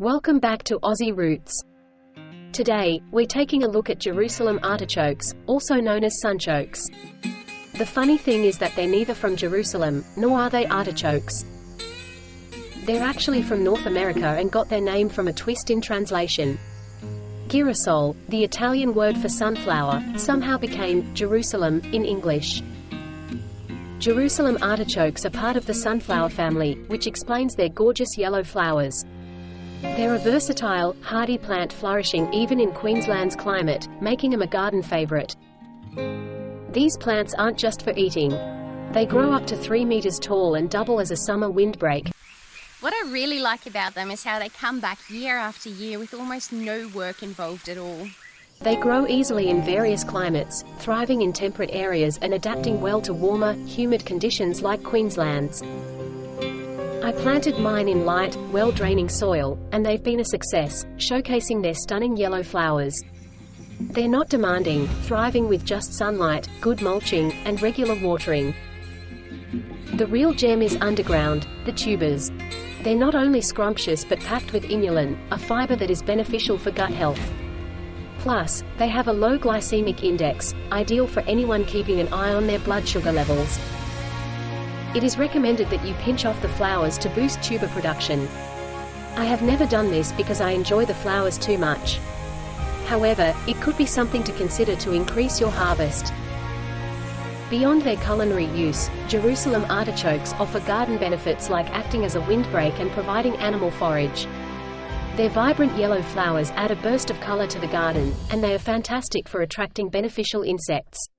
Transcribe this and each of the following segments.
Welcome back to Aussie Roots. Today, we're taking a look at Jerusalem artichokes, also known as sunchokes. The funny thing is that they're neither from Jerusalem, nor are they artichokes. They're actually from North America and got their name from a twist in translation. Girasole, the Italian word for sunflower, somehow became Jerusalem in English. Jerusalem artichokes are part of the sunflower family, which explains their gorgeous yellow flowers. They're a versatile, hardy plant flourishing even in Queensland's climate, making them a garden favorite. These plants aren't just for eating. They grow up to 3 meters tall and double as a summer windbreak. What I really like about them is how they come back year after year with almost no work involved at all. They grow easily in various climates, thriving in temperate areas and adapting well to warmer, humid conditions like Queensland's. I planted mine in light, well-draining soil, and they've been a success, showcasing their stunning yellow flowers. They're not demanding, thriving with just sunlight, good mulching, and regular watering. The real gem is underground, the tubers. They're not only scrumptious but packed with inulin, a fiber that is beneficial for gut health. Plus, they have a low glycemic index, ideal for anyone keeping an eye on their blood sugar levels. It is recommended that you pinch off the flowers to boost tuber production. I have never done this because I enjoy the flowers too much. However, it could be something to consider to increase your harvest. Beyond their culinary use, Jerusalem artichokes offer garden benefits like acting as a windbreak and providing animal forage. Their vibrant yellow flowers add a burst of color to the garden, and they are fantastic for attracting beneficial insects.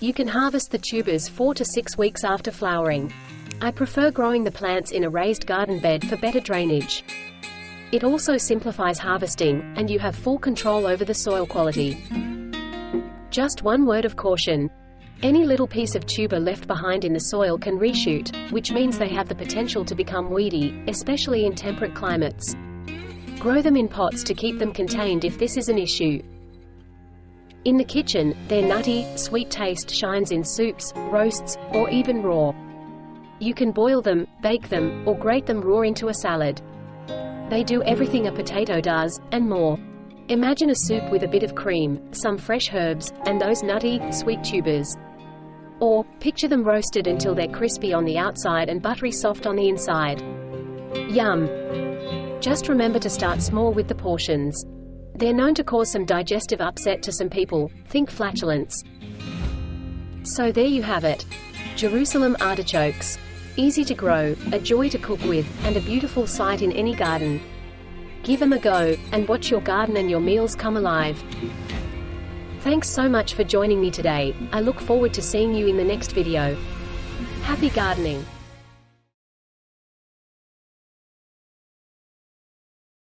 You can harvest the tubers 4 to 6 weeks after flowering. I prefer growing the plants in a raised garden bed for better drainage. It also simplifies harvesting, and you have full control over the soil quality. Just one word of caution. Any little piece of tuber left behind in the soil can reshoot, which means they have the potential to become weedy, especially in temperate climates. Grow them in pots to keep them contained if this is an issue. In the kitchen, their nutty, sweet taste shines in soups, roasts, or even raw. You can boil them, bake them, or grate them raw into a salad. They do everything a potato does, and more. Imagine a soup with a bit of cream, some fresh herbs, and those nutty, sweet tubers. Or, picture them roasted until they're crispy on the outside and buttery soft on the inside. Yum! Just remember to start small with the portions. They're known to cause some digestive upset to some people, think flatulence. So there you have it. Jerusalem artichokes. Easy to grow, a joy to cook with, and a beautiful sight in any garden. Give them a go, and watch your garden and your meals come alive. Thanks so much for joining me today. I look forward to seeing you in the next video. Happy gardening!